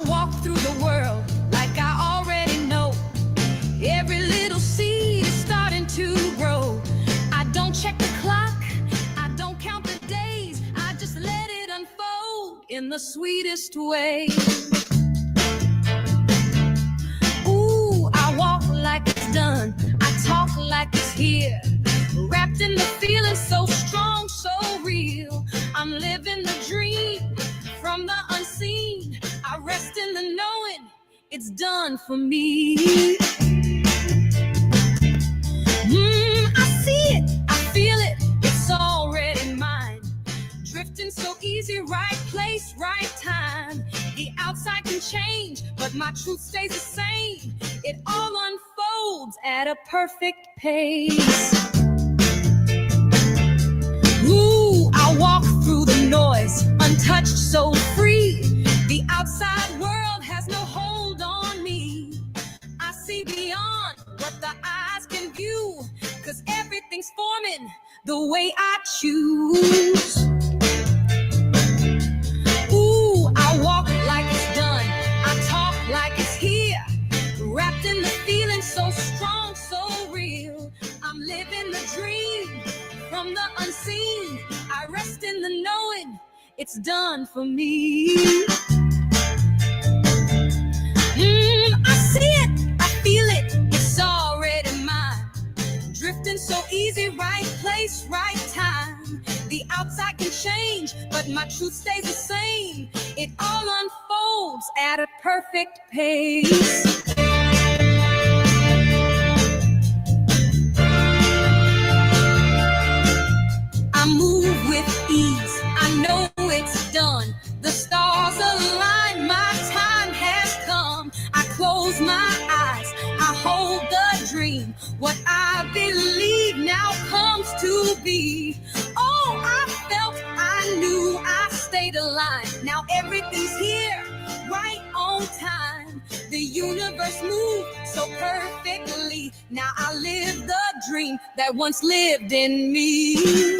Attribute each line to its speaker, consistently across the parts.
Speaker 1: Walk through the world like I already know. Every little seed is starting to grow. I don't check the clock, I don't count the days. I just let it unfold in the sweetest way. Ooh, I walk like it's done, I talk like it's here. Wrapped in the feeling so strong, so real. I'm living the dream from the unseen. I rest in the knowing it's done for me. I see it, I feel it, it's already mine. Drifting so easy, right place, right time. The outside can change, but my truth stays the same. It all unfolds at a perfect pace. Ooh, I walk through the noise, untouched, so free. The outside world has no hold on me. I see beyond what the eyes can view, 'cause everything's forming the way I choose. Ooh, I walk like it's done, I talk like it's here. Wrapped in the feeling so strong, so real. I'm living the dream from the unseen. I rest in the knowing it's done for me. I see it, I feel it, it's already mine. Drifting so easy, right place, right time. The outside can change, but my truth stays the same. It all unfolds at a perfect pace. I move with ease, I know it's done. The stars align, my time has come. I close my eyes, I hold the dream. What I believe now comes to be. Oh, I felt, I knew, I stayed aligned. Now everything's here, right on time. The universe moved so perfectly. Now I live the dream that once lived in me.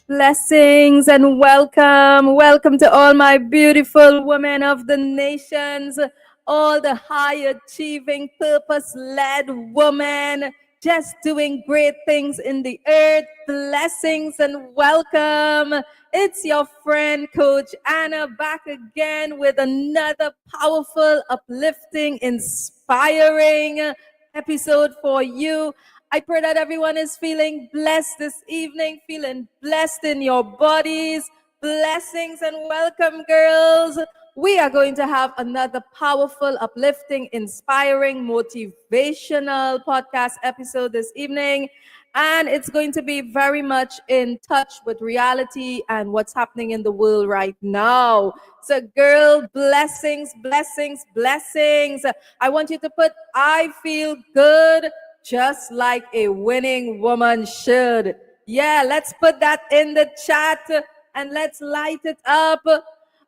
Speaker 2: Blessings and welcome. Welcome to all my beautiful women of the nations, all the high achieving, purpose led women just doing great things in the earth. Blessings and welcome. It's your friend, Coach Anna, back again with another powerful, uplifting, inspiring episode for you. I pray that everyone is feeling blessed this evening, feeling blessed in your bodies. Blessings and welcome, girls. We are going to have another powerful, uplifting, inspiring, motivational podcast episode this evening. And it's going to be very much in touch with reality and what's happening in the world right now. So, girl, blessings, blessings, blessings. I want you to put, I feel good, just like a winning woman should. Yeah, let's put that in the chat and let's light it up.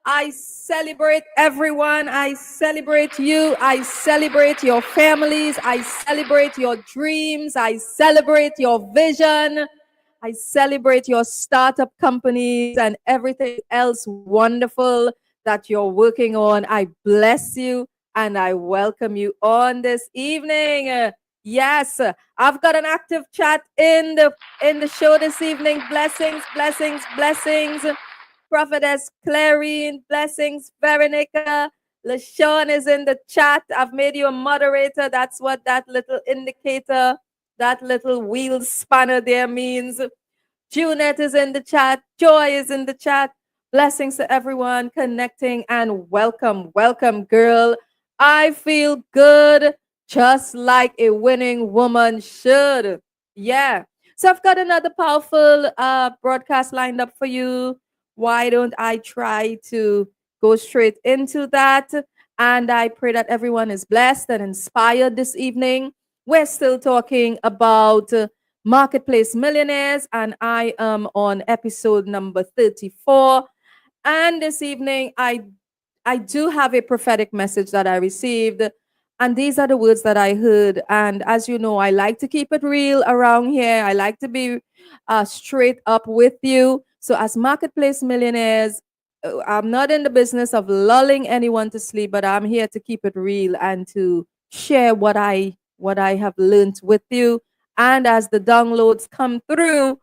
Speaker 2: I celebrate everyone. I celebrate you. I celebrate your families. I celebrate your dreams. I celebrate your vision. I celebrate your startup companies and everything else wonderful that you're working on. I bless you and I welcome you on this evening. Yes, I've got an active chat in the show this evening. Blessings, blessings, blessings. Prophetess Clarine, blessings. Veronica, LaShawn is in the chat. I've made you a moderator. That's what that little indicator, that little wheel spanner there means. Junette is in the chat. Joy is in the chat. Blessings to everyone connecting and welcome, welcome, girl. I feel good, just like a winning woman should. Yeah. So I've got another powerful broadcast lined up for you. Why don't I try to go straight into that? And I pray that everyone is blessed and inspired this evening. We're still talking about Marketplace Millionaires, and I am on episode number 34. And this evening, I I do have a prophetic message that I received, and these are the words that I heard. And as you know, I like to keep it real around here. I like to be straight up with you. So, as marketplace millionaires, I'm not in the business of lulling anyone to sleep, but I'm here to keep it real and to share what I have learned with you. And as the downloads come through,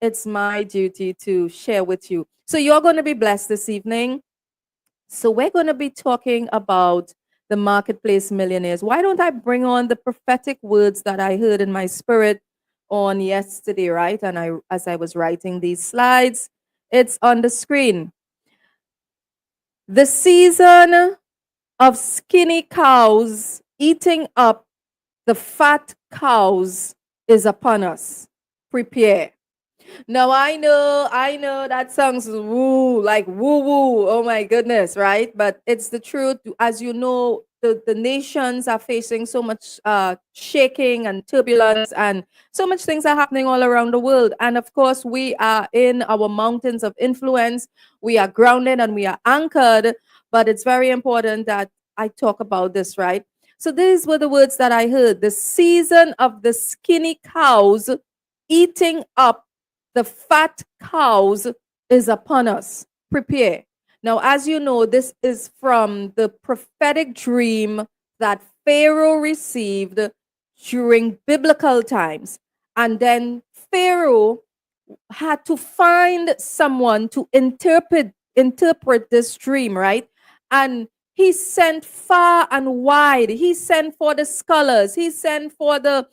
Speaker 2: it's my duty to share with you. So you're going to be blessed this evening. So we're going to be talking about the marketplace millionaires. Why don't I bring on the prophetic words that I heard in my spirit on yesterday, right? And as I was writing these slides, it's on the screen. The season of skinny cows eating up the fat cows is upon us. Prepare. Now I know that sounds woo, like woo woo. Oh my goodness, right? But it's the truth. As you know, the nations are facing so much shaking and turbulence, and so much things are happening all around the world. And of course, we are in our mountains of influence. We are grounded and we are anchored. But it's very important that I talk about this, right? So these were the words that I heard. The season of the skinny cows eating up the fat cows is upon us. Prepare. Now, as you know, this is from the prophetic dream that Pharaoh received during biblical times. And then Pharaoh had to find someone to interpret this dream, right? And he sent far and wide. He sent for the scholars. He sent for the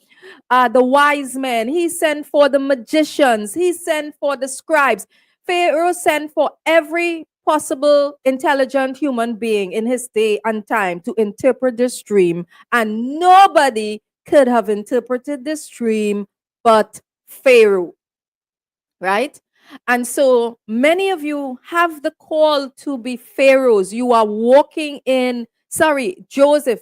Speaker 2: wise men. He sent for the magicians. He sent for the scribes. Pharaoh sent for every possible intelligent human being in his day and time to interpret this dream. And nobody could have interpreted this dream but Pharaoh, right? And so many of you have the call to be pharaohs. You are walking in, sorry, Joseph,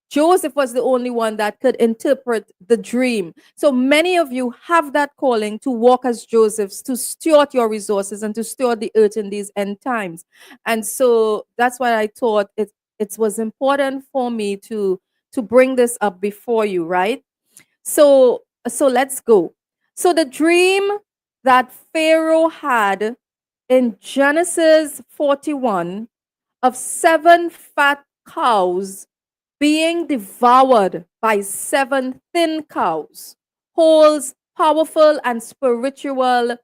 Speaker 2: Joseph was the only one that could interpret the dream. So many of you have that calling to walk as Josephs, to steward your resources and to steward the earth in these end times. And so that's why I thought it was important for me to bring this up before you, right? So let's go. So the dream that Pharaoh had in Genesis 41 of 7 fat cows being devoured by 7 thin cows holds powerful and spiritual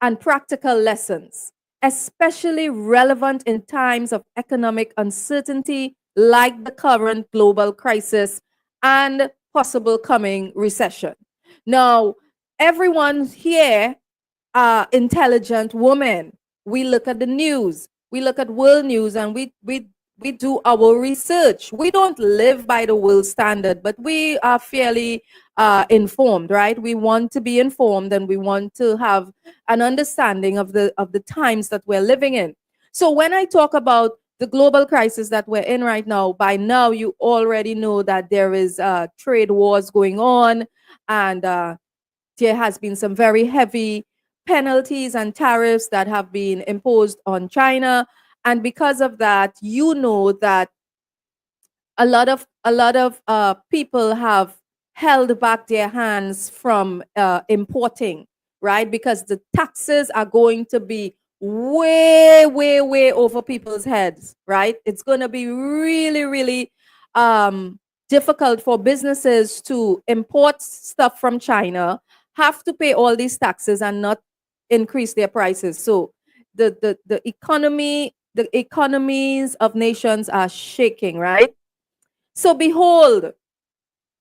Speaker 2: and practical lessons, especially relevant in times of economic uncertainty like the current global crisis and possible coming recession. Now, everyone here intelligent woman. We look at the news, we look at world news, and we do our research. We don't live by the world standard, but we are fairly informed, right? We want to be informed, and we want to have an understanding of the times that we're living in. So when I talk about the global crisis that we're in right now, by now you already know that there is trade wars going on, and there has been some very heavy penalties and tariffs that have been imposed on China. And because of that, you know that a lot of people have held back their hands from importing, right? Because the taxes are going to be way, way, way over people's heads, right? It's going to be really, really difficult for businesses to import stuff from China, have to pay all these taxes and not increase their prices. So the economy, the economies of nations are shaking, right? So behold,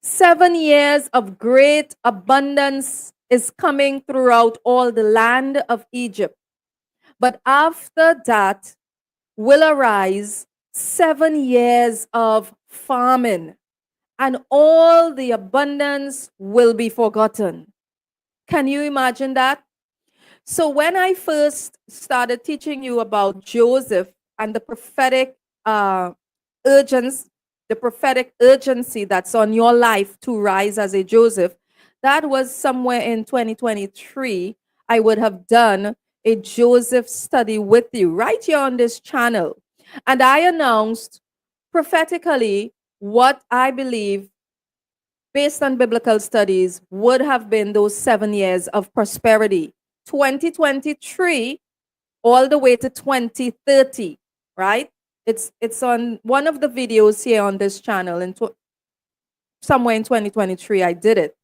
Speaker 2: 7 years of great abundance is coming throughout all the land of Egypt. But after that will arise 7 years of famine, and all the abundance will be forgotten. Can you imagine that? So when I first started teaching you about Joseph and the prophetic urgency, the prophetic urgency that's on your life to rise as a Joseph, that was somewhere in 2023. I would have done a Joseph study with you right here on this channel. And I announced prophetically what I believe, based on biblical studies, would have been those 7 years of prosperity, 2023 all the way to 2030, right? It's on one of the videos here on this channel, and somewhere in 2023 I did it.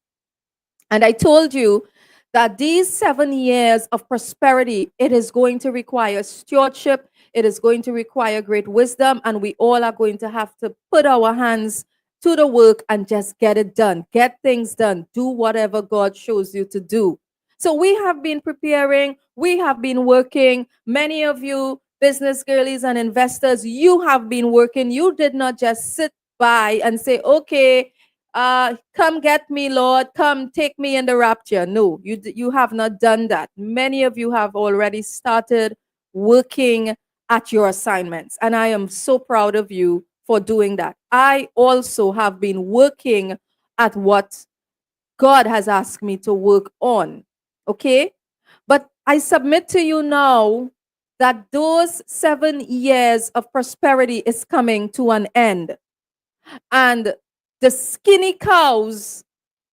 Speaker 2: And I told you that these 7 years of prosperity, it is going to require stewardship, it is going to require great wisdom, and we all are going to have to put our hands to the work and just get it done, get things done, do whatever God shows you to do. So we have been preparing, we have been working. Many of you business girlies and investors, you have been working. You did not just sit by and say, okay, come get me, Lord, come take me in the rapture. No, you have not done that. Many of you have already started working at your assignments, and I am so proud of you for doing that. I also have been working at what God has asked me to work on. Okay? But I submit to you now that those 7 years of prosperity is coming to an end. And the skinny cows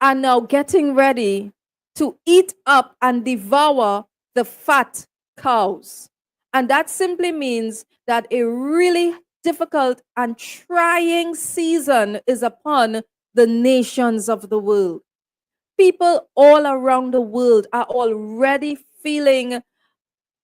Speaker 2: are now getting ready to eat up and devour the fat cows. And that simply means that a really difficult and trying season is upon the nations of the world. People all around the world are already feeling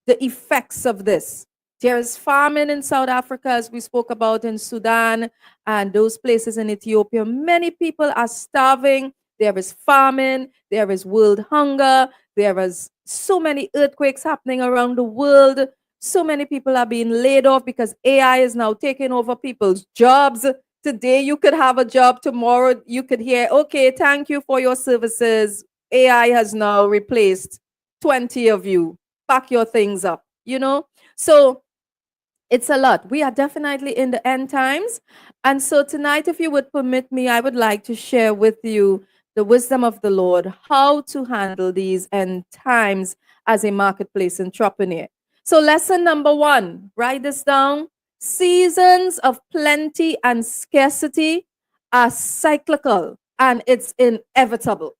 Speaker 2: the effects of this. There is famine in South Africa, as we spoke about, in Sudan and those places in Ethiopia. Many people are starving. There is famine. There is world hunger. There is so many earthquakes happening around the world. So many people are being laid off because AI is now taking over people's jobs. Today, you could have a job. Tomorrow, you could hear, okay, thank you for your services. AI has now replaced 20 of you. Pack your things up, you know? So it's a lot. We are definitely in the end times. And so tonight, if you would permit me, I would like to share with you the wisdom of the Lord, how to handle these end times as a marketplace entrepreneur. So lesson number 1, write this down. Seasons of plenty and scarcity are cyclical, and it's inevitable.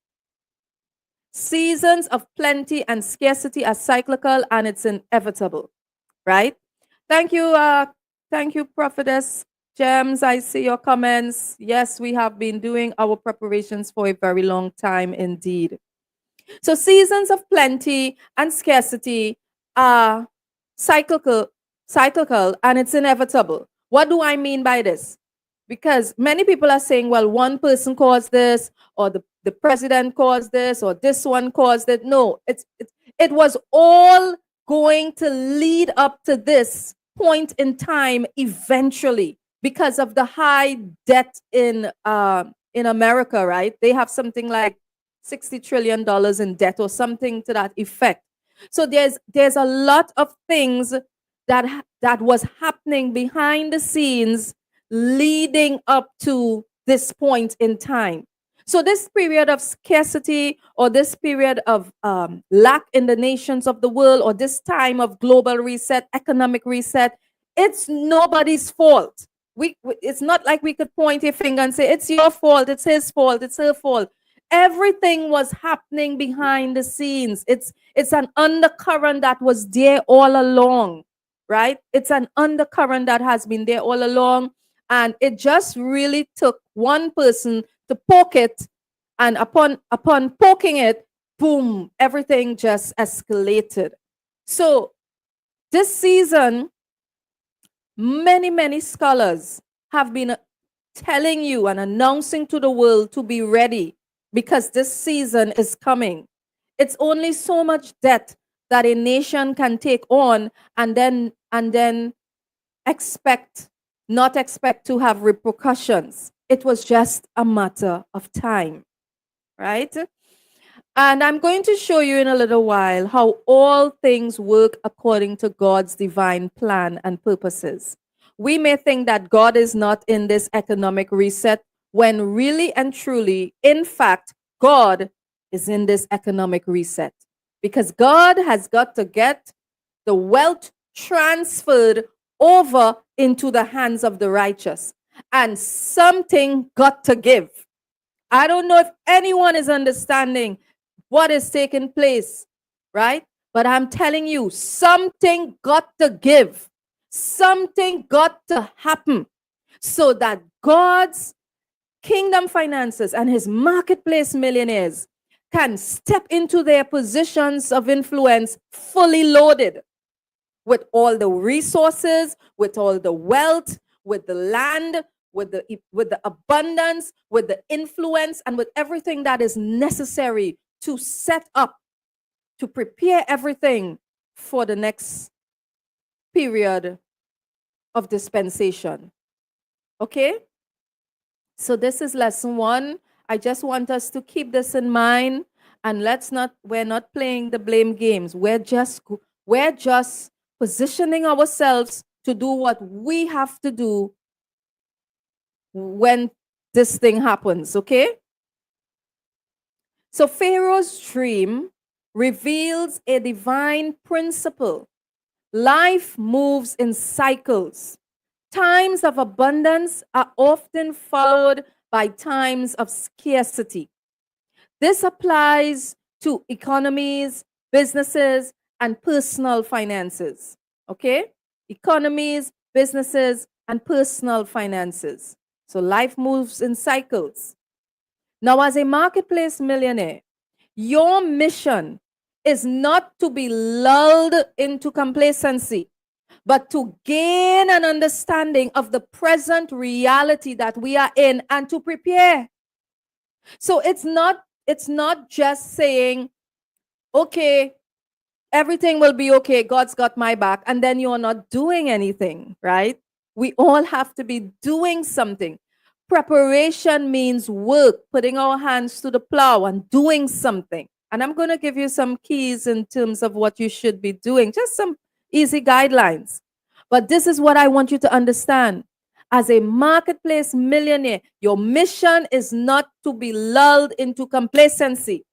Speaker 2: Seasons of plenty and scarcity are cyclical, and it's inevitable, right? Thank you, Prophetess Gems. I see your comments. Yes, we have been doing our preparations for a very long time indeed. So seasons of plenty and scarcity are cyclical, and it's inevitable. What do I mean by this? Because many people are saying, well, one person caused this, or the president caused this, or this one caused it. No, it was all going to lead up to this point in time eventually, because of the high debt in America, right? They have something like $60 trillion in debt or something to that effect. So there's a lot of things that was happening behind the scenes leading up to this point in time. So this period of scarcity, or this period of lack in the nations of the world, or this time of global reset, economic reset, it's nobody's fault. It's not like we could point a finger and say, it's your fault, it's his fault, it's her fault. Everything was happening behind the scenes. It's an undercurrent that was there all along, right? It's an undercurrent that has been there all along. And it just really took one person to poke it. And upon poking it, boom, everything just escalated. So this season, many scholars have been telling you and announcing to the world to be ready, because this season is coming. It's only so much debt that a nation can take on and then not expect to have repercussions. It was just a matter of time, right? And I'm going to show you in a little while how all things work according to God's divine plan and purposes. We may think that God is not in this economic reset, when really and truly, in fact, God is in this economic reset, because God has got to get the wealth transferred over into the hands of the righteous. And something got to give. I don't know if anyone is understanding what is taking place, right? But I'm telling you, something got to give. Something got to happen so that God's kingdom finances and his marketplace millionaires can step into their positions of influence fully loaded with all the resources, with all the wealth, with the land, with the abundance, with the influence, and with everything that is necessary to set up, to prepare everything for the next period of dispensation. Okay? So this is lesson 1. I just want us to keep this in mind, and we're not playing the blame games. We're just positioning ourselves to do what we have to do when this thing happens, okay? So Pharaoh's dream reveals a divine principle. Life moves in cycles. Times of abundance are often followed by times of scarcity. This applies to economies, businesses, and personal finances. Okay? Economies, businesses, and personal finances. So life moves in cycles. Now, as a marketplace millionaire, your mission is not to be lulled into complacency, but to gain an understanding of the present reality that we are in and to prepare. So it's not just saying, okay, everything will be okay, God's got my back, and then you're not doing anything, right? We all have to be doing something. Preparation means work, putting our hands to the plow and doing something. And I'm going to give you some keys in terms of what you should be doing, just some easy guidelines. But this is what I want you to understand. As a marketplace millionaire, your mission is not to be lulled into complacency,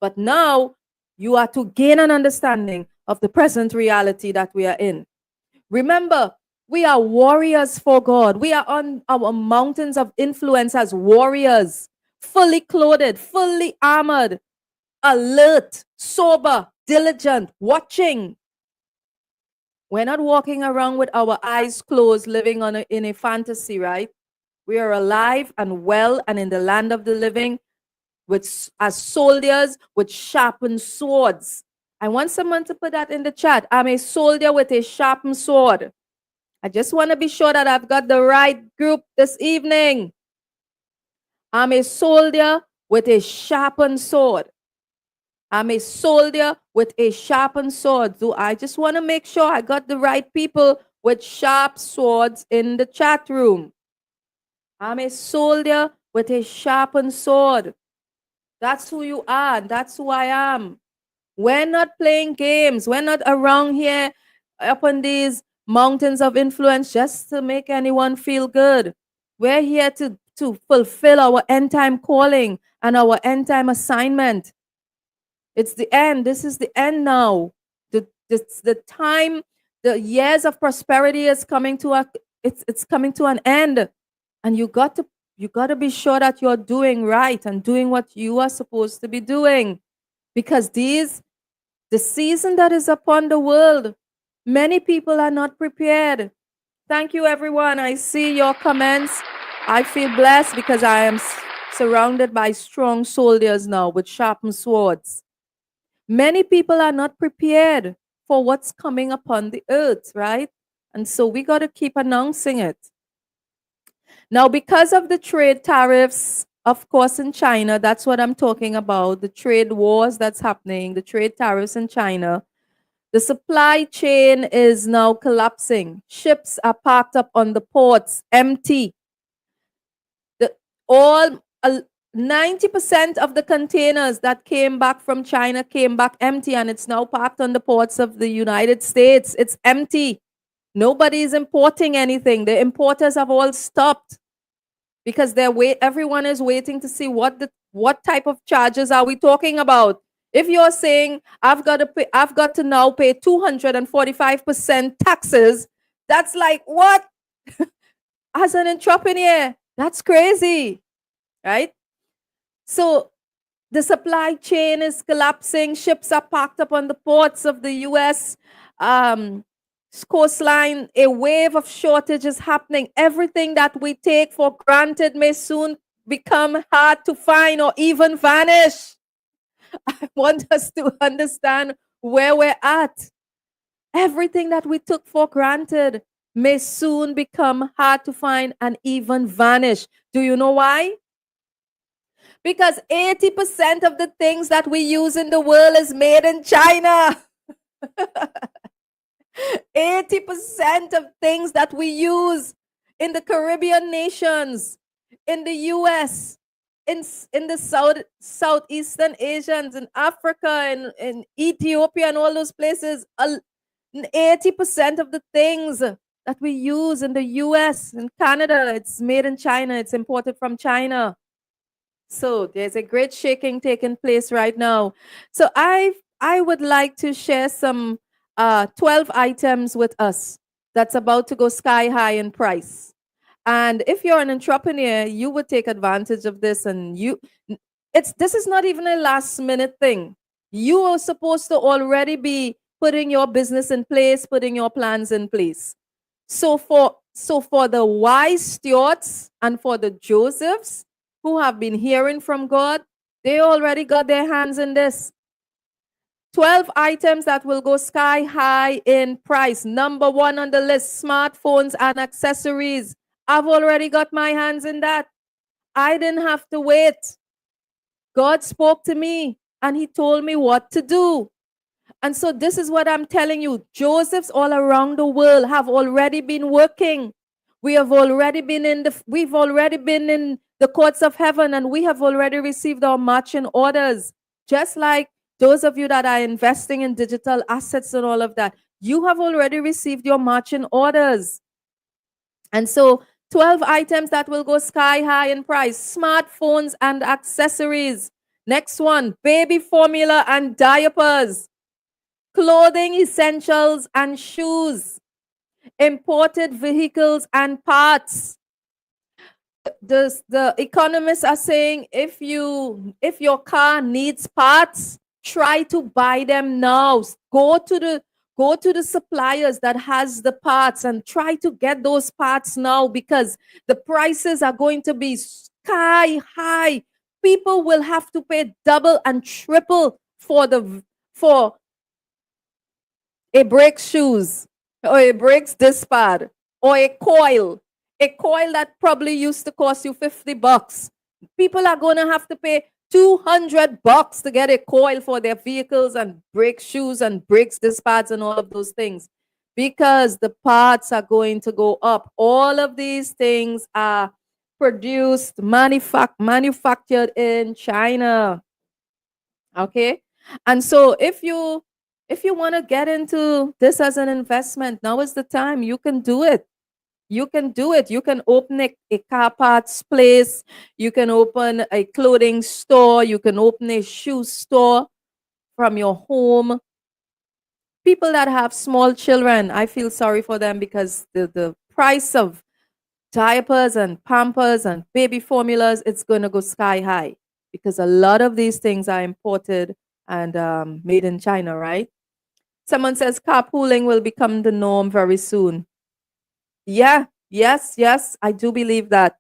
Speaker 2: but now you are to gain an understanding of the present reality that we are in. Remember, we are warriors for God. We are on our mountains of influence as warriors, fully clothed, fully armored, alert, sober, diligent, watching. We're not walking around with our eyes closed, living in a fantasy, right? We are alive and well and in the land of the living as soldiers with sharpened swords. I want someone to put that in the chat. I'm a soldier with a sharpened sword. I just want to be sure that I've got the right group this evening. I'm a soldier with a sharpened sword. I'm a soldier with a sharpened sword. So I just want to make sure I got the right people with sharp swords in the chat room. I'm a soldier with a sharpened sword. That's who you are. That's who I am. We're not playing games. We're not around here up on these mountains of influence just to make anyone feel good. We're here to fulfill our end time calling and our end time assignment. It's the end. This is the end now. The time, the years of prosperity is coming to it's coming to an end. And you got to be sure that you're doing right and doing what you are supposed to be doing. Because the season that is upon the world, many people are not prepared. Thank you, everyone. I see your comments. I feel blessed because I am surrounded by strong soldiers now with sharpened swords. Many people are not prepared for what's coming upon the earth, right? And so we got to keep announcing it. Now, because of the trade tariffs, of course, in China, that's what I'm talking about, the trade wars that's happening, the trade tariffs in China, the supply chain is now collapsing. Ships are parked up on the ports, empty. 90% of the containers that came back from China came back empty, and it's now parked on the ports of the United States. It's empty. Nobody is importing anything. The importers have all stopped because everyone is waiting to see what type of charges are we talking about. If you're saying I've got to now pay 245% taxes That's like, what? As an entrepreneur, that's crazy, right? So the supply chain is collapsing. Ships are parked up on the ports of the US um, coastline. A wave of shortage is happening. Everything that we take for granted may soon become hard to find or even vanish. I want us to understand where we're at. Everything that we took for granted may soon become hard to find and even vanish. Do you know why? Because 80% of the things that we use in the world is made in China. 80% of things that we use in the Caribbean nations, in the US, in the Southeastern Asians, in Africa, in Ethiopia, and all those places, 80% of the things that we use in the US and Canada, it's made in China, it's imported from China. So there's a great shaking taking place right now. So I would like to share some 12 items with us that's about to go sky high in price. And if you're an entrepreneur, you would take advantage of this, and this is not even a last minute thing. You are supposed to already be putting your business in place, putting your plans in place. So for the wise stewards and for the Josephs who have been hearing from God, they already got their hands in this. 12 items that will go sky high in price. Number 1 on the list, smartphones and accessories. I've already got my hands in that. I didn't have to wait. God spoke to me and he told me what to do. And so this is what I'm telling you. Josephs all around the world have already been working. We've already been in the courts of heaven, and we have already received our marching orders. Just like those of you that are investing in digital assets and all of that, you have already received your marching orders. And so 12 items that will go sky high in price, smartphones and accessories. Next one, baby formula and diapers, clothing essentials and shoes, imported vehicles and parts. The economists are saying if your car needs parts, try to buy them now. Go to the suppliers that has the parts and try to get those parts now, because the prices are going to be sky high. People will have to pay double and triple for a brake shoes, or a brakes disc pad, or a coil that probably used to cost you $50. People are going to have to pay $200 to get a coil for their vehicles and brake shoes and brakes disc pads and all of those things, because the parts are going to go up. All of these things are produced, manufactured in China. Okay? And so if you want to get into this as an investment, now is the time. You can do it. You can do it. You can open a car parts place. You can open a clothing store. You can open a shoe store from your home. People that have small children, I feel sorry for them, because the price of diapers and pampers and baby formulas, it's going to go sky high, because a lot of these things are imported and made in China, right? Someone says carpooling will become the norm very soon. Yeah, yes, I do believe that.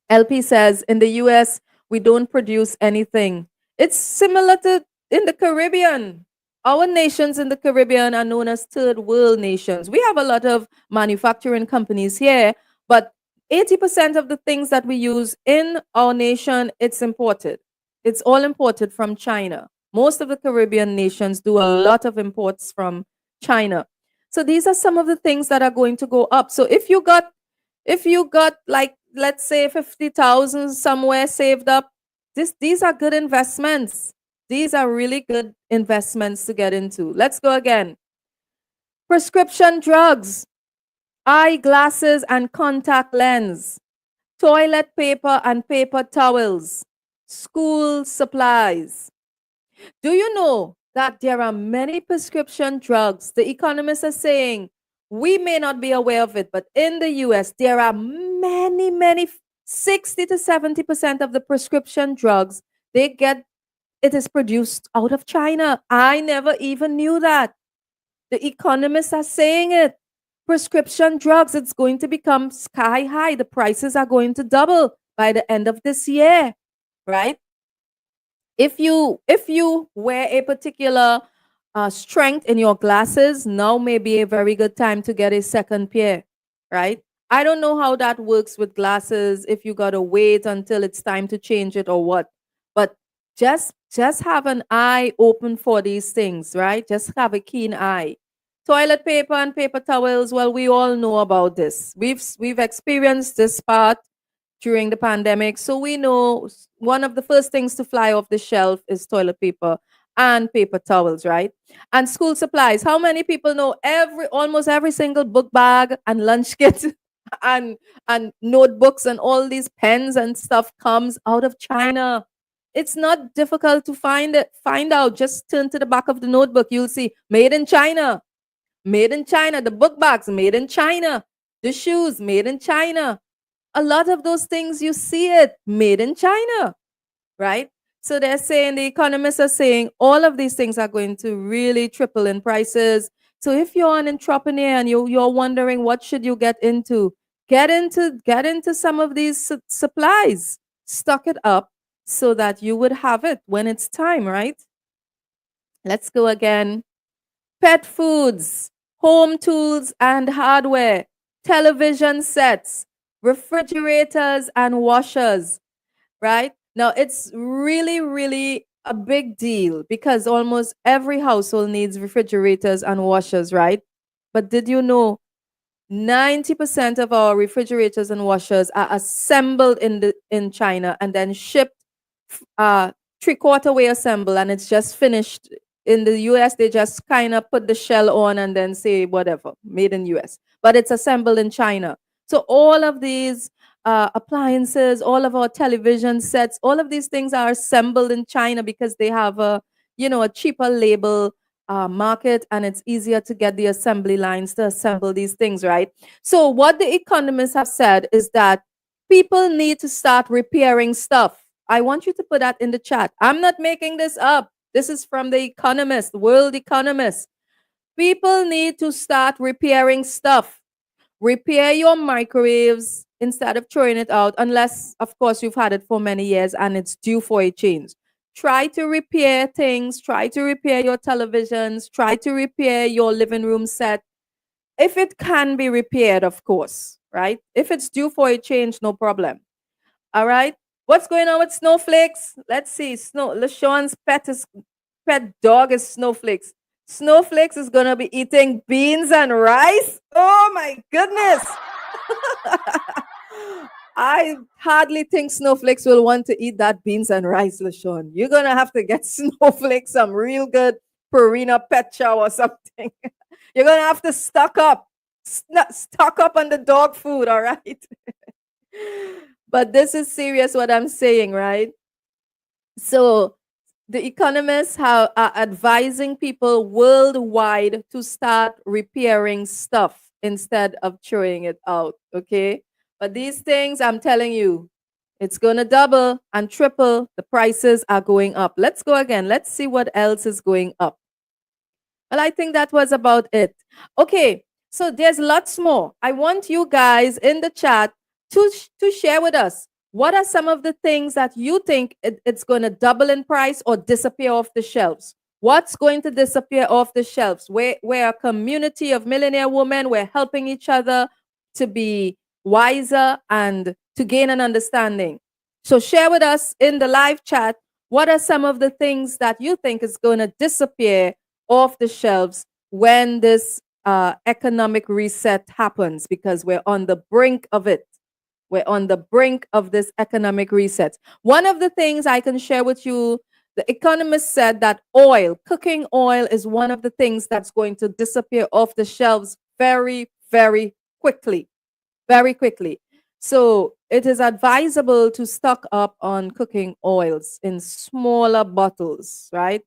Speaker 2: LP says in the US, we don't produce anything. It's similar to in the Caribbean. Our nations in the Caribbean are known as third world nations. We have a lot of manufacturing companies here, but 80% of the things that we use in our nation, it's imported. It's all imported from China. Most of the Caribbean nations do a lot of imports from China. So these are some of the things that are going to go up. So if you got like, let's say 50,000 somewhere saved up, these are good investments. These are really good investments to get into. Let's go again. Prescription drugs, eyeglasses and contact lens, toilet paper and paper towels, school supplies. Do you know that there are many prescription drugs? The economists are saying we may not be aware of it, but in the US, there are many 60 to 70% of the prescription drugs it is produced out of China. I never even knew that. The economists are saying it. Prescription drugs, it's going to become sky high. The prices are going to double by the end of this year, right? If you wear a particular strength in your glasses, now may be a very good time to get a second pair, right? I don't know how that works with glasses, if you gotta wait until it's time to change it or what, but just have an eye open for these things, right? Just have a keen eye. Toilet paper and paper towels, well, we all know about this. We've experienced this part during the pandemic. So we know one of the first things to fly off the shelf is toilet paper and paper towels, right? And school supplies. How many people know almost every single book bag and lunch kit and notebooks and all these pens and stuff comes out of China. It's not difficult to find out. Just turn to the back of the notebook. You'll see made in China. Made in China. The book bags made in China. The shoes made in China. A lot of those things you see it made in China, right? So they're saying, the economists are saying all of these things are going to really triple in prices. So if you're an entrepreneur and you're wondering what should you get into some of these supplies, stock it up so that you would have it when it's time, right? Let's go again. Pet foods, home tools and hardware, television sets, refrigerators and washers, right? Now, it's really a big deal because almost every household needs refrigerators and washers, right? But did you know 90% of our refrigerators and washers are assembled in China and then shipped three-quarter way assembled, and it's just finished. In the US, they just kind of put the shell on and then say whatever, made in US. But it's assembled in China. So all of these appliances, all of our television sets, all of these things are assembled in China because they have a cheaper label market, and it's easier to get the assembly lines to assemble these things, right? So what the economists have said is that people need to start repairing stuff. I want you to put that in the chat. I'm not making this up. This is from the Economist, World Economist. People need to start repairing stuff. Repair your microwaves instead of throwing it out, unless, of course, you've had it for many years and it's due for a change. Try to repair things. Try to repair your televisions. Try to repair your living room set. If it can be repaired, of course, right? If it's due for a change, no problem. All right. What's going on with snowflakes? Let's see. LaShawn's pet dog is Snowflakes. Snowflakes is gonna be eating beans and rice. Oh my goodness. I hardly think Snowflakes will want to eat that beans and rice, LaShawn. You're gonna have to get Snowflakes some real good Purina pet chow or something. You're gonna have to stock up on the dog food, all right? But this is serious what I'm saying, right? So the economists are advising people worldwide to start repairing stuff instead of throwing it out, okay? But these things, I'm telling you, it's going to double and triple. The prices are going up. Let's go again. Let's see what else is going up. Well, I think that was about it. Okay, so there's lots more. I want you guys in the chat to share with us, what are some of the things that you think it's going to double in price or disappear off the shelves? What's going to disappear off the shelves? We're a community of millionaire women. We're helping each other to be wiser and to gain an understanding. So share with us in the live chat, what are some of the things that you think is going to disappear off the shelves when this economic reset happens, because we're on the brink of it. We're on the brink of this economic reset. One of the things I can share with you, the economist said that cooking oil is one of the things that's going to disappear off the shelves very, very quickly. Very quickly. So it is advisable to stock up on cooking oils in smaller bottles, right?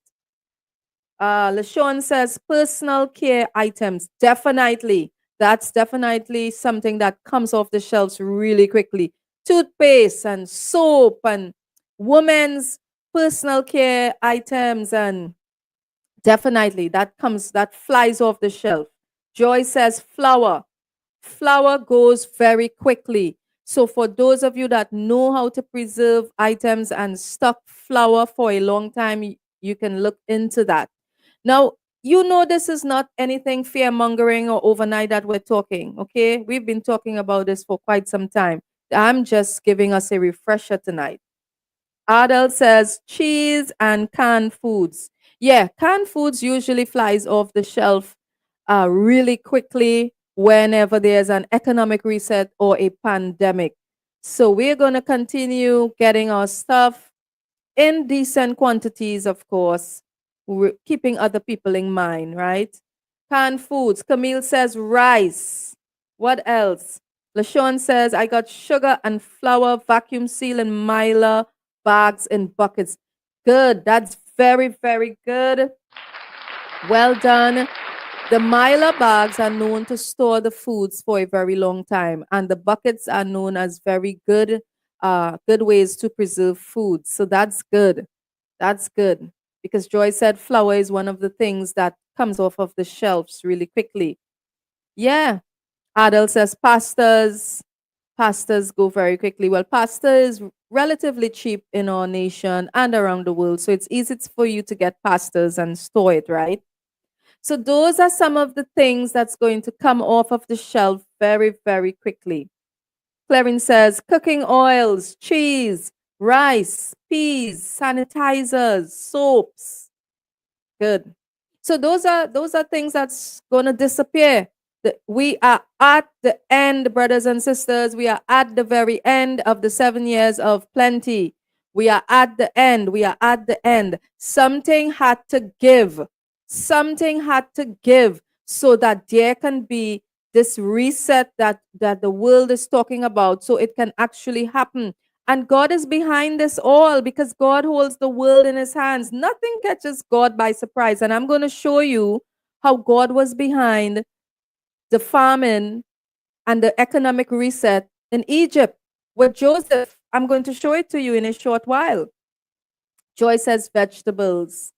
Speaker 2: LaShawn says personal care items, definitely. That's definitely something that comes off the shelves really quickly. Toothpaste and soap and women's personal care items, and definitely that flies off the shelf. Joy says flour. Flour goes very quickly. So for those of you that know how to preserve items and stock flour for a long time, you can look into that. Now, you know this is not anything fear mongering or overnight that we're talking, okay? We've been talking about this for quite some time. I'm just giving us a refresher tonight. Adel says cheese and canned foods. Yeah, canned foods usually flies off the shelf really quickly whenever there's an economic reset or a pandemic. So we're going to continue getting our stuff in decent quantities, of course, keeping other people in mind, right? Canned foods. Camille says rice. What else? LaShawn says, I got sugar and flour, vacuum seal and Myla bags in buckets. Good. That's very, very good. Well done. The Myla bags are known to store the foods for a very long time, and the buckets are known as very good ways to preserve food. So that's good. That's good. Because Joy said flour is one of the things that comes off of the shelves really quickly. Yeah. Adel says pastas. Pastas go very quickly. Well, pasta is relatively cheap in our nation and around the world. So it's easy for you to get pastas and store it, right? So those are some of the things that's going to come off of the shelf very, very quickly. Clarence says cooking oils, cheese, rice, peas, sanitizers, soaps. Good. So those are things that's going to disappear. We are at the end, brothers and sisters. We are at the very end of the 7 years of plenty. We are at the end. We are at the end. Something had to give. Something had to give so that there can be this reset that the world is talking about, so it can actually happen. And God is behind this all because God holds the world in his hands. Nothing catches God by surprise. And I'm going to show you how God was behind the famine and the economic reset in Egypt with Joseph. I'm going to show it to you in a short while. Joy says vegetables.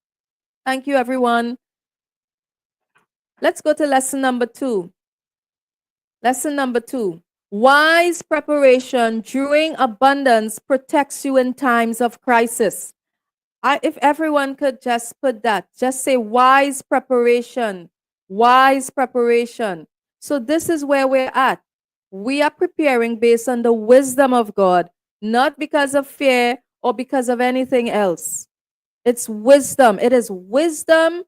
Speaker 2: Thank you, everyone. Let's go to lesson number 2. Lesson number 2. Wise preparation during abundance protects you in times of crisis. If everyone could just put that, just say wise preparation, wise preparation. So this is where we're at. We are preparing based on the wisdom of God, not because of fear or because of anything else. It's wisdom. It is wisdom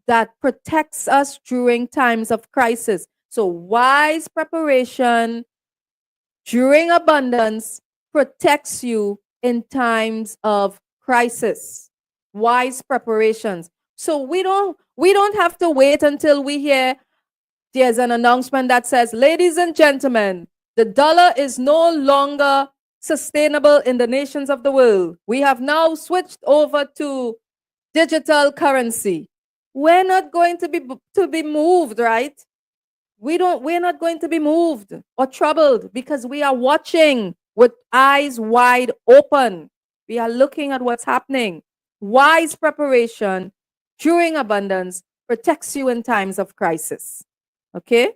Speaker 2: that protects us during times of crisis. So wise preparation during abundance protects you in times of crisis. Wise preparations. So we don't have to wait until we hear there's an announcement that says, ladies and gentlemen, the dollar is no longer sustainable in the nations of the world. We have now switched over to digital currency. We're not going to be moved, right? We're not going to be moved or troubled because we are watching with eyes wide open. We are looking at what's happening. Wise preparation during abundance protects you in times of crisis. Okay?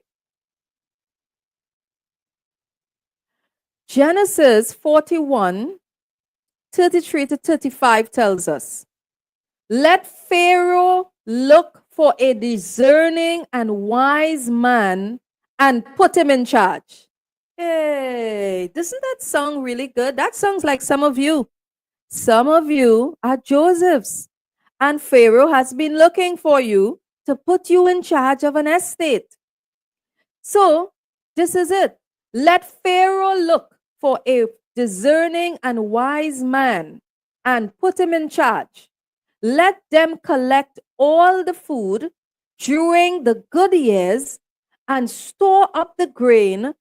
Speaker 2: Genesis 41, 33 to 35 tells us, let Pharaoh look for a discerning and wise man and put him in charge. Hey, doesn't that sound really good? That sounds like some of you. Some of you are Josephs, and Pharaoh has been looking for you to put you in charge of an estate. So, this is it. Let Pharaoh look for a discerning and wise man and put him in charge. Let them collect all the food during the good years and store up the grain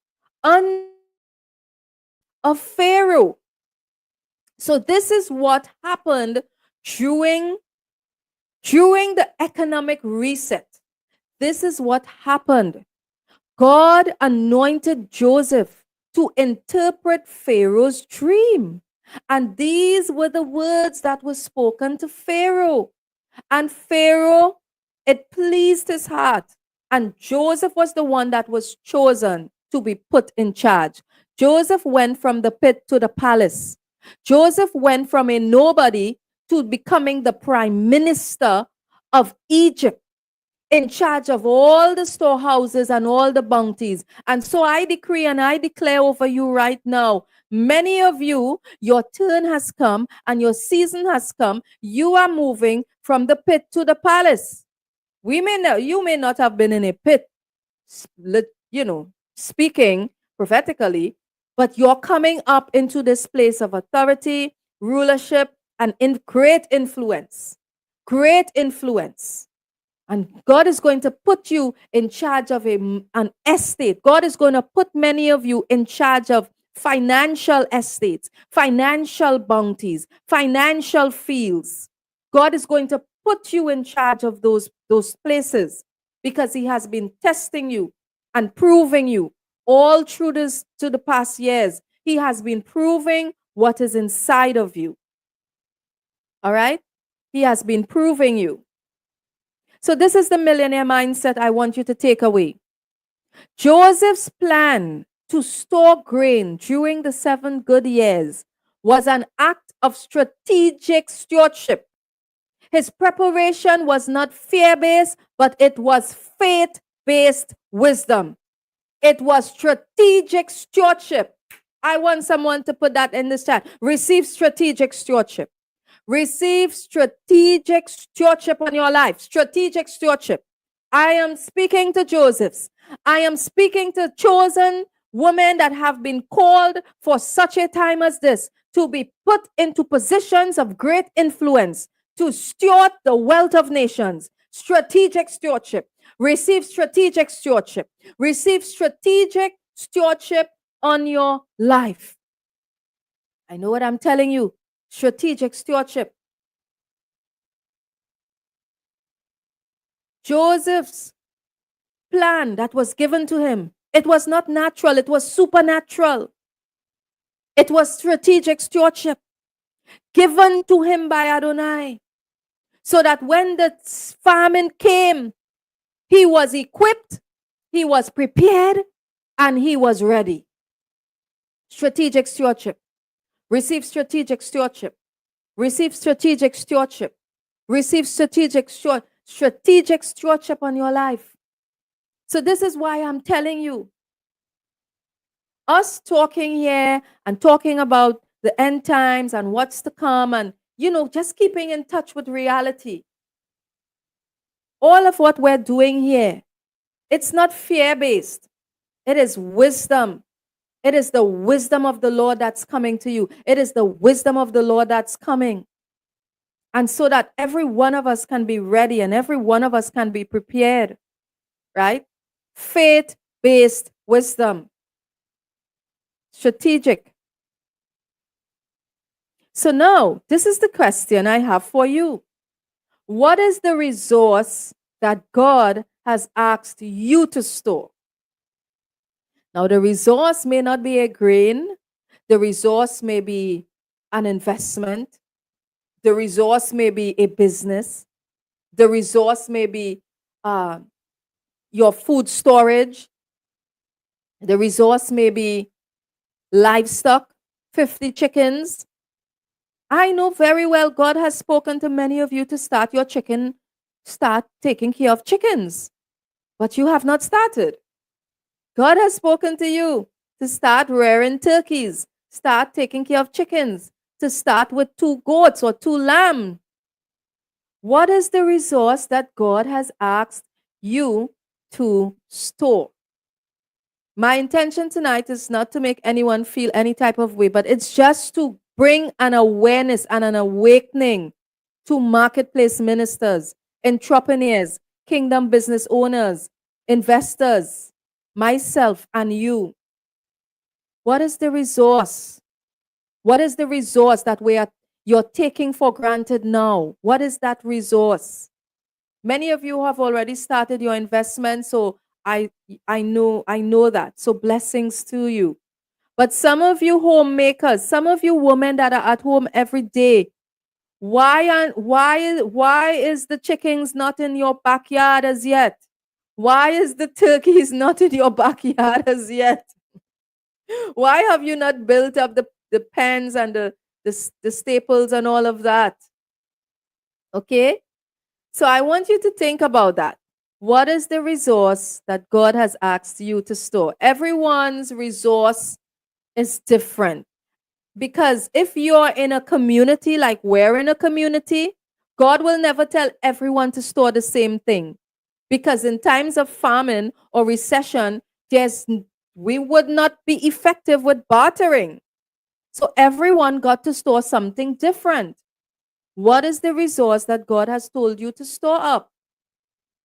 Speaker 2: of Pharaoh. So this is what happened during the economic reset. This is what happened. God anointed Joseph to interpret Pharaoh's dream. And these were the words that were spoken to Pharaoh. And Pharaoh, it pleased his heart. And Joseph was the one that was chosen to be put in charge. Joseph went from the pit to the palace. Joseph went from a nobody to becoming the prime minister of Egypt, in charge of all the storehouses and all the bounties. And so I decree and I declare over you right now, many of you, your turn has come and your season has come. You are moving from the pit to the palace. You may not have been in a pit, speaking prophetically, but you're coming up into this place of authority, rulership, and great influence. Great influence. And God is going to put you in charge of an estate. God is going to put many of you in charge of financial estates, financial bounties, financial fields. God is going to put you in charge of those places because he has been testing you and proving you all through to the past years. He has been proving what is inside of you. All right? He has been proving you. So this is the millionaire mindset I want you to take away. Joseph's plan to store grain during the 7 good years was an act of strategic stewardship. His preparation was not fear-based, but it was faith-based wisdom. It was strategic stewardship. I want someone to put that in the chat. Receive strategic stewardship. Receive strategic stewardship on your life. Strategic stewardship. I am speaking to Josephs. I am speaking to chosen women that have been called for such a time as this to be put into positions of great influence, to steward the wealth of nations. Strategic stewardship. Receive strategic stewardship. Receive strategic stewardship on your life. I know what I'm telling you. Strategic stewardship. Joseph's plan that was given to him, it was not natural, it was supernatural. It was strategic stewardship given to him by Adonai, so that when the famine came, he was equipped, he was prepared, and he was ready. Strategic stewardship. Receive strategic stewardship. Receive strategic stewardship. Receive strategic stewardship on your life. So this is why I'm telling you, us talking here and talking about the end times and what's to come and, just keeping in touch with reality. All of what we're doing here, it's not fear-based. It is wisdom. It is the wisdom of the Lord that's coming to you. It is the wisdom of the Lord that's coming. And so that every one of us can be ready and every one of us can be prepared, right? Faith-based wisdom. Strategic. So now, this is the question I have for you. What is the resource that God has asked you to store? Now, the resource may not be a grain. The resource may be an investment. The resource may be a business. The resource may be your food storage. The resource may be livestock, 50 chickens. I know very well God has spoken to many of you to start taking care of chickens, but you have not started. God has spoken to you to start rearing turkeys, start taking care of chickens, to start with 2 goats or 2 lambs. What is the resource that God has asked you to store? My intention tonight is not to make anyone feel any type of way, but it's just to bring an awareness and an awakening to marketplace ministers, entrepreneurs, kingdom business owners, investors, myself and you. What is the resource? What is the resource that you're taking for granted now? What is that resource? Many of you have already started your investment, so I know that. So blessings to you. But some of you homemakers, some of you women that are at home every day, why is the chickens not in your backyard as yet? Why is the turkeys not in your backyard as yet? Why have you not built up the pens and the staples and all of that? Okay? So I want you to think about that. What is the resource that God has asked you to store? Everyone's resource is different. Because if you're in a community, like we're in a community, God will never tell everyone to store the same thing. Because in times of famine or recession, we would not be effective with bartering. So everyone got to store something different. What is the resource that God has told you to store up?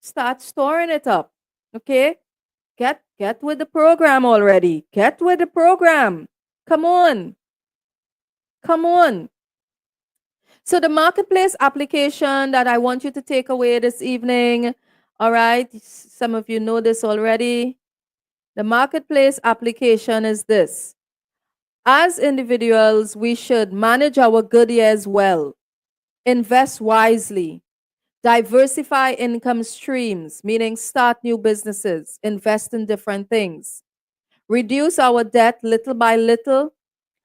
Speaker 2: Start storing it up. Okay? Get with the program already. Get with the program. Come on. Come on. So the marketplace application that I want you to take away this evening, all right? Some of you know this already. The marketplace application is this. As individuals, we should manage our good years well, invest wisely, diversify income streams, meaning start new businesses, invest in different things, reduce our debt little by little,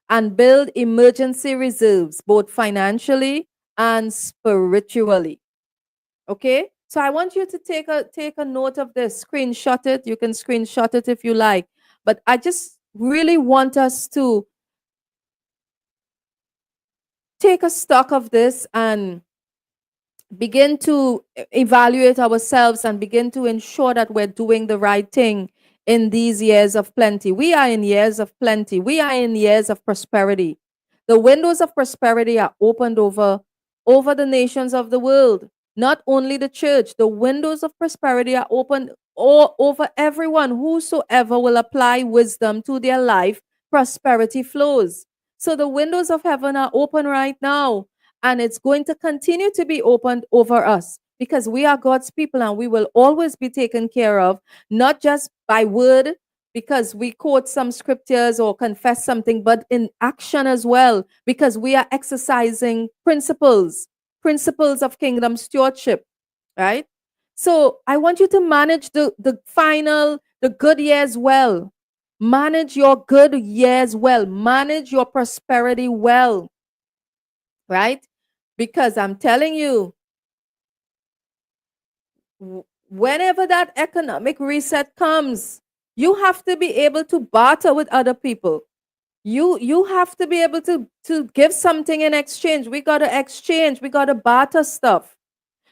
Speaker 2: and build emergency reserves, both financially and spiritually. Okay? So I want you to take a note of this, screenshot it. You can screenshot it if you like. But I just really want us to take a stock of this and begin to evaluate ourselves and begin to ensure that we're doing the right thing in these years of plenty. We are in years of plenty. We are in years of prosperity. The windows of prosperity are opened over the nations of the world. Not only the church, the windows of prosperity are opened all over everyone. Whosoever will apply wisdom to their life, prosperity flows. So the windows of heaven are open right now, and it's going to continue to be opened over us because we are God's people and we will always be taken care of, not just by word, because we quote some scriptures or confess something, but in action as well, because we are exercising principles of kingdom stewardship, right? So I want you to manage the good years well. Manage your good years well. Manage your prosperity well, right? Because I'm telling you, whenever that economic reset comes, you have to be able to barter with other people. You have to be able to give something in exchange. We got to exchange. We got to barter stuff.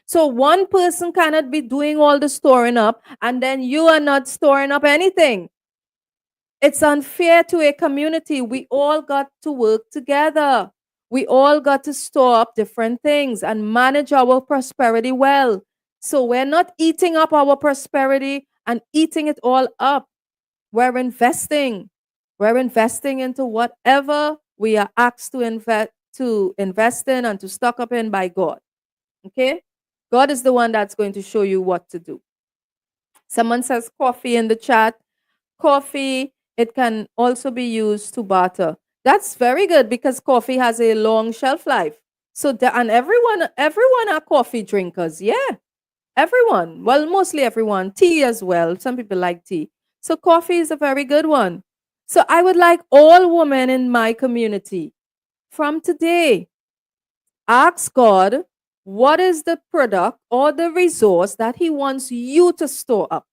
Speaker 2: So one person cannot be doing all the storing up and then you are not storing up anything. It's unfair to a community. We all got to work together. We all got to store up different things and manage our prosperity well. So we're not eating up our prosperity and eating it all up. We're investing. We're investing into whatever we are asked to invest in and to stock up in by God. Okay? God is the one that's going to show you what to do. Someone says coffee in the chat. Coffee, it can also be used to barter. That's very good because coffee has a long shelf life. So and everyone are coffee drinkers. Yeah. Everyone. Well, mostly everyone. Tea as well. Some people like tea. So coffee is a very good one. So I would like all women in my community from today, ask God, what is the product or the resource that He wants you to store up?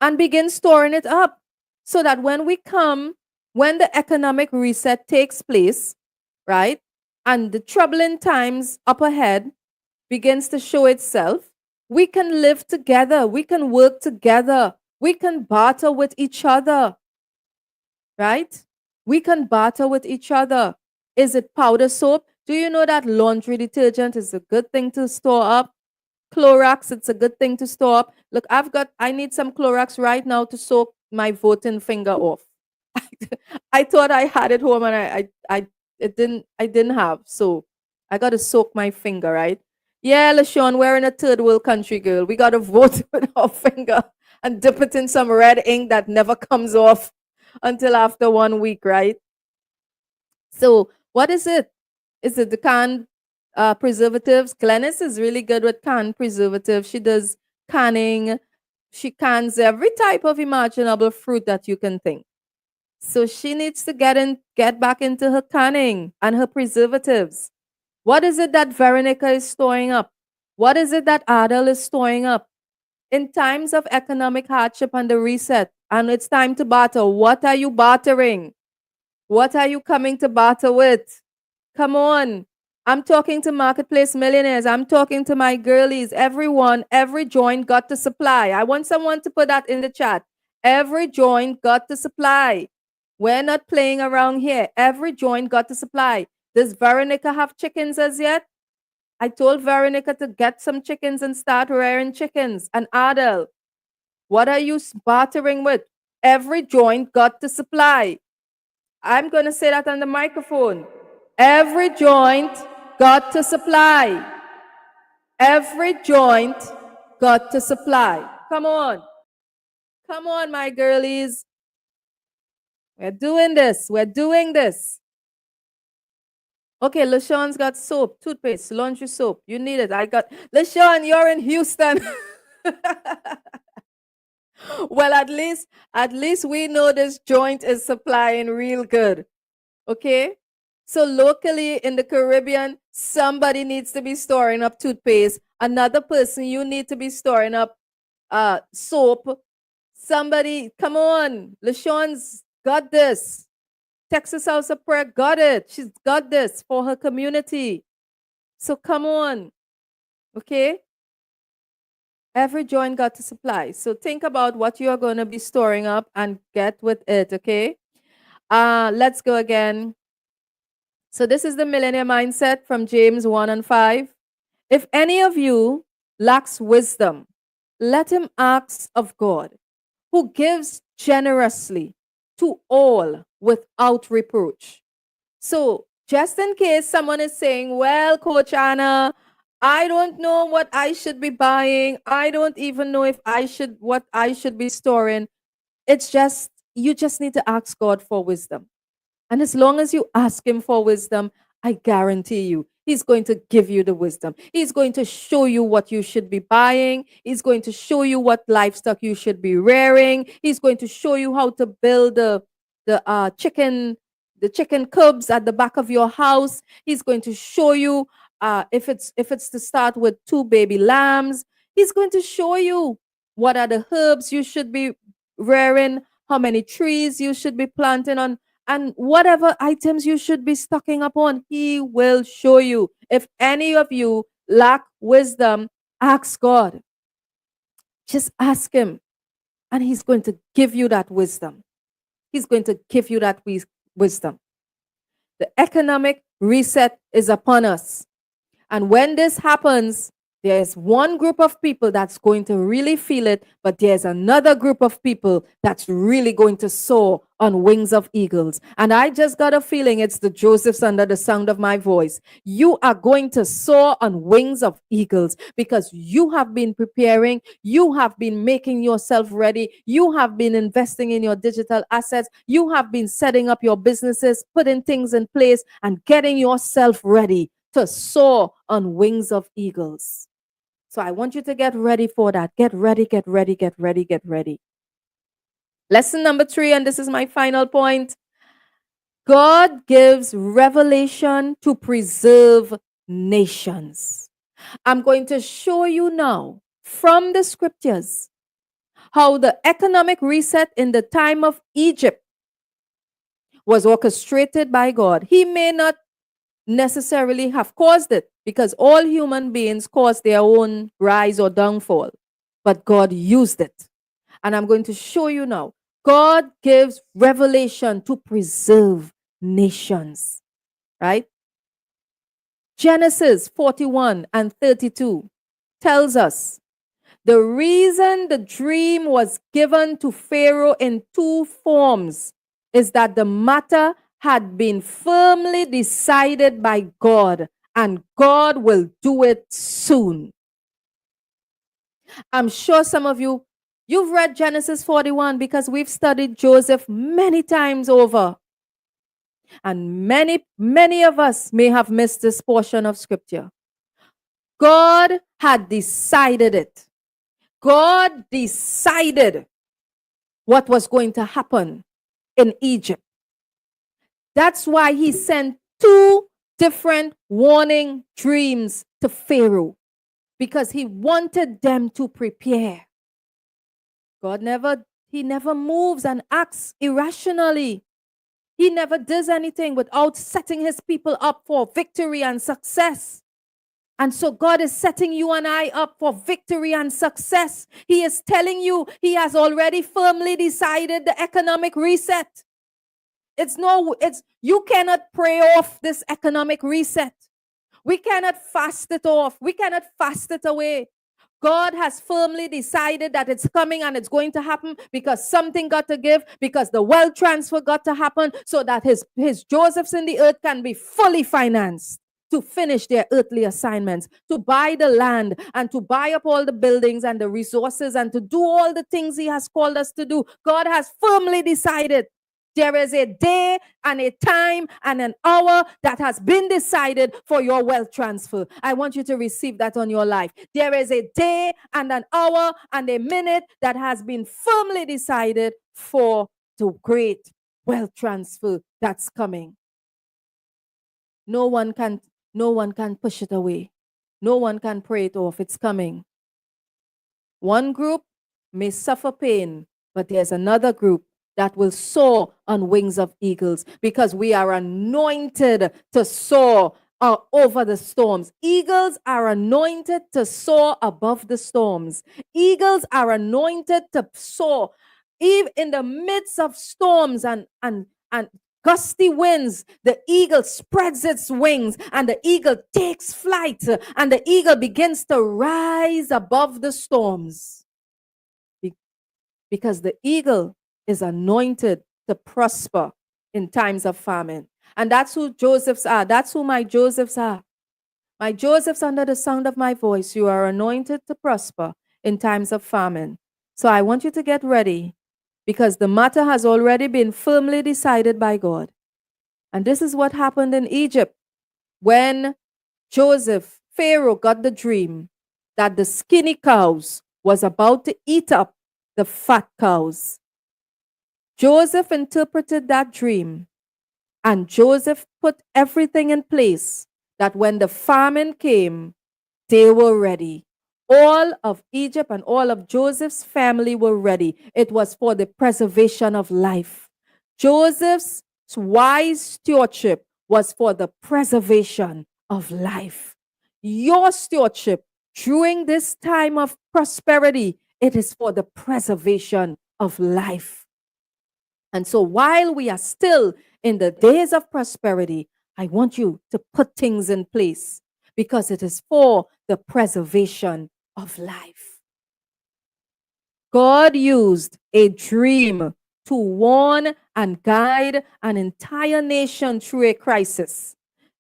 Speaker 2: And begin storing it up so that when the economic reset takes place, right, and the troubling times up ahead begins to show itself, we can live together, we can work together, we can barter with each other, right? We can barter with each other. Is it powder soap? Do you know that laundry detergent is a good thing to store up? Clorox, it's a good thing to store up. Look, I need some Clorox right now to soak my voting finger off. I thought I had it home and I didn't have. So I got to soak my finger, right? Yeah, LaShawn, we're in a third world country, girl. We got to vote with our finger. and dip it in some red ink that never comes off until after 1 week, right? So what is it? Is it the canned preservatives? Glennis is really good with canned preservatives. She does canning. She cans every type of imaginable fruit that you can think. So she needs to get back into her canning and her preservatives. What is it that Veronica is storing up? What is it that Adel is storing up? In times of economic hardship and the reset, and it's time to barter, what are you bartering? What are you coming to barter with? Come on. I'm talking to Marketplace Millionaires. I'm talking to my girlies. Everyone, every joint got to supply. I want someone to put that in the chat. Every joint got to supply. We're not playing around here. Every joint got to supply. Does Veronica have chickens as yet? I told Veronica to get some chickens and start rearing chickens. And Adel, what are you bartering with? Every joint got to supply. I'm going to say that on the microphone. Every joint got to supply. Every joint got to supply. Come on. Come on, my girlies. We're doing this. We're doing this. Okay, LaShawn's got soap, toothpaste, laundry soap. You need it. I got LaShawn, you're in Houston. Well, at least we know this joint is supplying real good. Okay? So locally in the Caribbean, somebody needs to be storing up toothpaste. Another person, you need to be storing up soap. Somebody, come on. LaShawn's got this. Texas House of Prayer got it. She's got this for her community. So come on. Okay? Every joint got to supply. So think about what you are going to be storing up and get with it. Okay? Let's go again. So this is the millionaire mindset from James 1:5. If any of you lacks wisdom, let him ask of God, who gives generously to all without reproach. So just in case someone is saying, well, Coach Anna, I don't know what I should be buying. I don't even know if what I should be storing. It's just, you just need to ask God for wisdom. And as long as you ask him for wisdom, I guarantee you, he's going to give you the wisdom. He's going to show you what you should be buying. He's going to show you what livestock you should be rearing. He's going to show you how to build the chicken cubs at the back of your house. He's going to show you if it's to start with 2 baby lambs. He's going to show you what are the herbs you should be rearing, how many trees you should be planting on, and whatever items you should be stocking up on. He will show you. If any of you lack wisdom, ask God. Just ask him, and he's going to give you that wisdom. He's going to give you that wisdom. The economic reset is upon us. And when this happens, there's one group of people that's going to really feel it, but there's another group of people that's really going to soar on wings of eagles. And I just got a feeling it's the Josephs under the sound of my voice. You are going to soar on wings of eagles because you have been preparing. You have been making yourself ready. You have been investing in your digital assets. You have been setting up your businesses, putting things in place, and getting yourself ready to soar on wings of eagles. So I want you to get ready for that. Get ready, get ready, get ready, get ready. Lesson number 3, and this is my final point. God gives revelation to preserve nations. I'm going to show you now from the scriptures how the economic reset in the time of Egypt was orchestrated by God. He may not necessarily have caused it, because all human beings cause their own rise or downfall, but God used it. And I'm going to show you now. God gives revelation to preserve nations, right? Genesis 41:32 tells us the reason the dream was given to Pharaoh in 2 forms is that the matter had been firmly decided by God, and God will do it soon. I'm sure some of you You've read Genesis 41 because we've studied Joseph many times over. And many of us may have missed this portion of scripture. God had decided it. God decided what was going to happen in Egypt. That's why he sent 2 different warning dreams to Pharaoh, because he wanted them to prepare. He never moves and acts irrationally. He never does anything without setting his people up for victory and success. And so God is setting you and I up for victory and success. He is telling you he has already firmly decided the economic reset. You cannot pray off this economic reset. We cannot fast it off. We cannot fast it away. God has firmly decided that it's coming and it's going to happen because something got to give, because the wealth transfer got to happen so that his Josephs in the earth can be fully financed to finish their earthly assignments, to buy the land and to buy up all the buildings and the resources and to do all the things he has called us to do. God has firmly decided. There is a day and a time and an hour that has been decided for your wealth transfer. I want you to receive that on your life. There is a day and an hour and a minute that has been firmly decided for the great wealth transfer that's coming. No one can push it away. No one can pray it off. It's coming. One group may suffer pain, but there's another group that will soar on wings of eagles, because we are anointed to soar over the storms. Eagles are anointed to soar above the storms. Eagles are anointed to soar even in the midst of storms and gusty winds. The eagle spreads its wings and the eagle takes flight, and the eagle begins to rise above the storms, because the eagle is anointed to prosper in times of famine. And that's who Josephs are. That's who my Josephs are. My Josephs, under the sound of my voice, you are anointed to prosper in times of famine. So I want you to get ready, because the matter has already been firmly decided by God. And this is what happened in Egypt when Pharaoh got the dream that the skinny cows was about to eat up the fat cows. Joseph interpreted that dream, and Joseph put everything in place that when the famine came, they were ready. All of Egypt and all of Joseph's family were ready. It was for the preservation of life. Joseph's wise stewardship was for the preservation of life. Your stewardship during this time of prosperity, it is for the preservation of life. And so while we are still in the days of prosperity, I want you to put things in place, because it is for the preservation of life. God used a dream to warn and guide an entire nation through a crisis.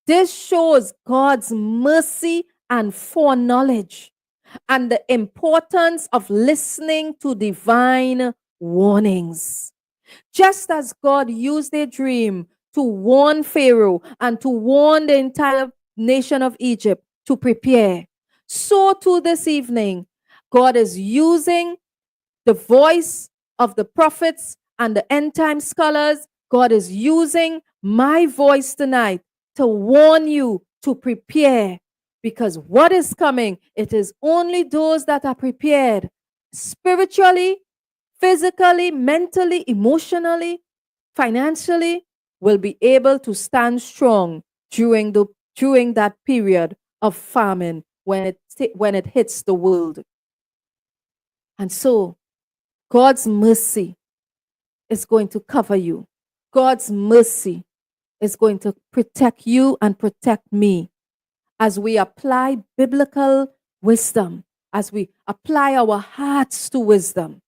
Speaker 2: This shows God's mercy and foreknowledge and the importance of listening to divine warnings. Just as God used a dream to warn Pharaoh and to warn the entire nation of Egypt to prepare, so too this evening, God is using the voice of the prophets and the end time scholars. God is using my voice tonight to warn you to prepare, because what is coming, it is only those that are prepared spiritually, physically, mentally, emotionally, financially, will be able to stand strong during that period of famine when it hits the world. And so God's mercy is going to cover you. God's mercy is going to protect you and protect me as we apply biblical wisdom, as we apply our hearts to wisdom.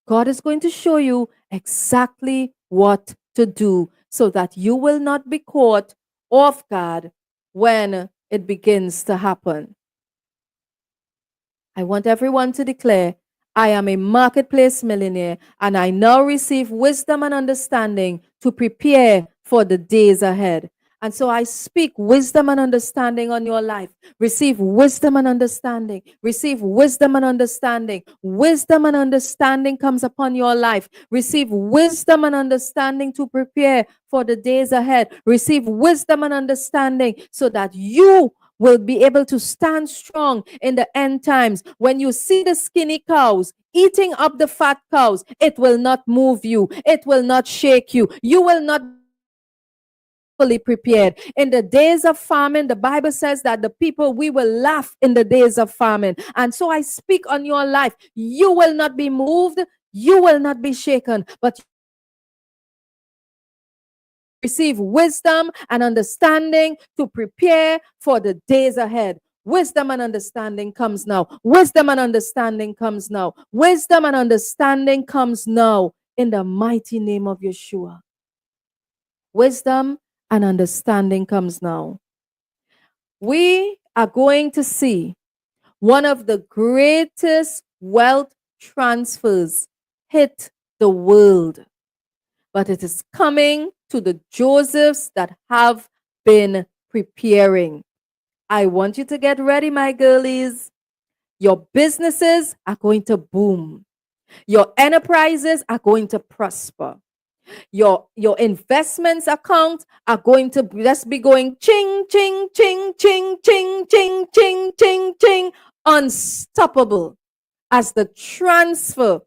Speaker 2: God is going to show you exactly what to do so that you will not be caught off guard when it begins to happen. I want everyone to declare, I am a marketplace millionaire, and I now receive wisdom and understanding to prepare for the days ahead. And so I speak wisdom and understanding on your life. Receive wisdom and understanding. Receive wisdom and understanding. Wisdom and understanding comes upon your life. Receive wisdom and understanding to prepare for the days ahead. Receive wisdom and understanding so that you will be able to stand strong in the end times. When you see the skinny cows eating up the fat cows, it will not move you. It will not shake you. You will not fully prepared. In the days of famine, the Bible says that the people, we will laugh in the days of famine. And so I speak on your life. You will not be moved. You will not be shaken, but receive wisdom and understanding to prepare for the days ahead. Wisdom and understanding comes now. Wisdom and understanding comes now. Wisdom and understanding comes now in the mighty name of Yeshua. Wisdom and understanding comes now. We are going to see one of the greatest wealth transfers hit the world, but it is coming to the Josephs that have been preparing. I want you to get ready, my girlies. Your businesses are going to boom. Your enterprises are going to prosper. Your investments account are going to just be going ching, ching, ching, ching, ching, ching, ching, ching, ching, unstoppable as the transfer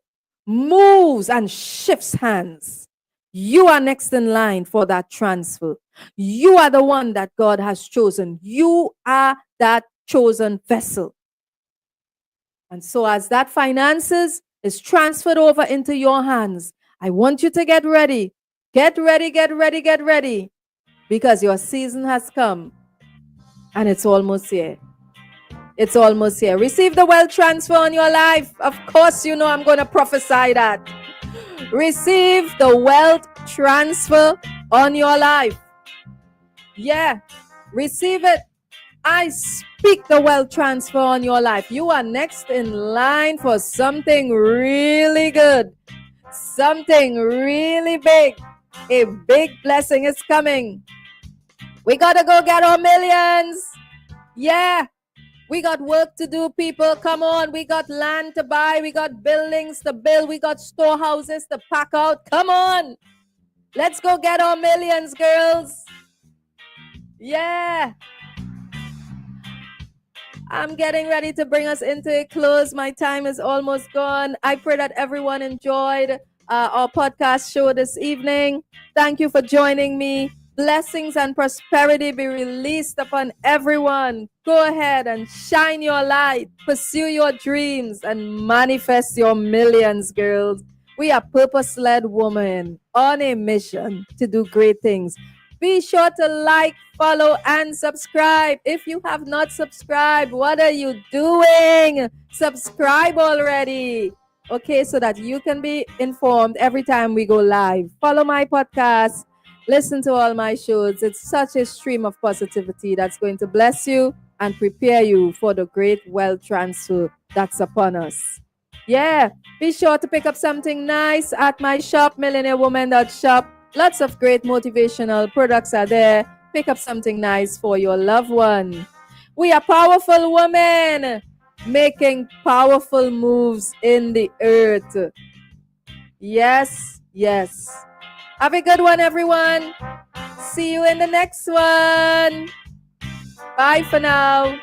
Speaker 2: moves and shifts hands. You are next in line for that transfer. You are the one that God has chosen. You are that chosen vessel. And so as that finances is transferred over into your hands, I want you to get ready. Get ready, get ready, get ready. Because your season has come. And it's almost here. It's almost here. Receive the wealth transfer on your life. Of course, you know I'm going to prophesy that. Receive the wealth transfer on your life. Yeah, receive it. I speak the wealth transfer on your life. You are next in line for something really good. Something really big. A big blessing is coming. We got to go get our millions. Yeah. We got work to do, people. Come on. We got land to buy. We got buildings to build. We got storehouses to pack out. Come on. Let's go get our millions, girls. Yeah. I'm getting ready to bring us into a close. My time is almost gone. I pray that everyone enjoyed our podcast show this evening. Thank you for joining me. Blessings and prosperity be released upon everyone. Go ahead and shine your light, pursue your dreams, and manifest your millions, girls. We are purpose-led women on a mission to do great things. Be sure to like, follow, and subscribe. If you have not subscribed, what are you doing? Subscribe already. Okay, so that you can be informed every time we go live. Follow my podcast. Listen to all my shows. It's such a stream of positivity that's going to bless you and prepare you for the great wealth transfer that's upon us. Yeah, be sure to pick up something nice at my shop, millionairewoman.shop. Lots of great motivational products are there. Pick up something nice for your loved one. We are powerful women making powerful moves in the earth. Yes, yes. Have a good one, everyone. See you in the next one. Bye for now.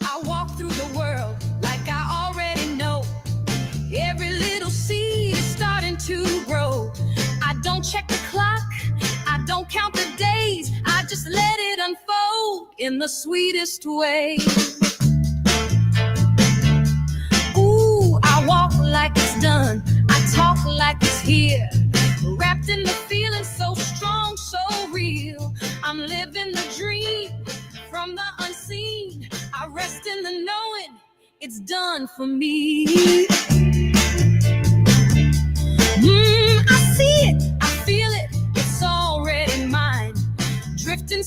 Speaker 1: I walk through the world like I already know. Every little seed is starting to grow. I don't check the clock. I don't count the days. I just let it unfold in the sweetest way. Ooh, I walk like it's done. I talk like it's here. Wrapped in the feeling so strong, so real. I'm living the dream from the unseen. I rest in the knowing it's done for me. I see it.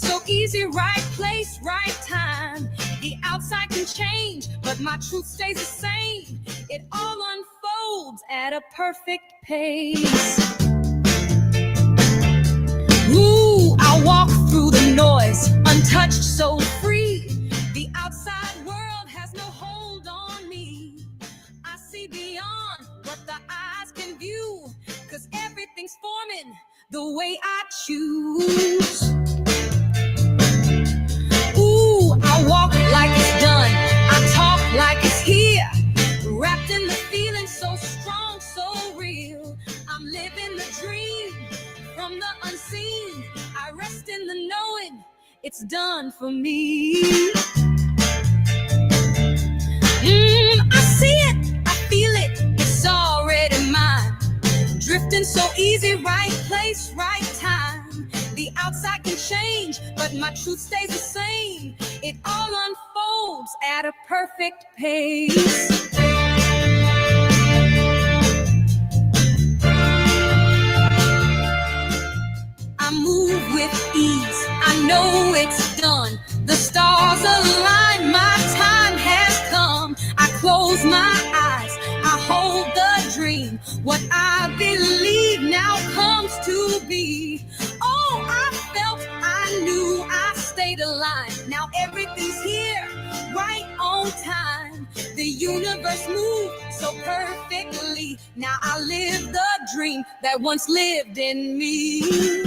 Speaker 1: so easy, right place, right time. The outside can change, but my truth stays the same. It all unfolds at a perfect pace. Ooh, I walk through the noise, untouched, so free. The outside world has no hold on me. I see beyond what the eyes can view, 'cause everything's forming the way I choose. Ooh, I walk like it's done, I talk like it's here. Wrapped in the feeling so strong, so real. I'm living the dream from the unseen. I rest in the knowing it's done for me. I see it, I feel it, it's already mine. Drifting so easy, right place, right time. The outside can change, but my truth stays the same. It all unfolds at a perfect pace. I move with ease, I know it's done. The stars align, my time has come. I close my eyes, I hold the dream. What I believe now comes to be. Oh, I felt, I knew, I stayed aligned. Now everything's here, right on time. The universe moved so perfectly. Now I live the dream that once lived in me.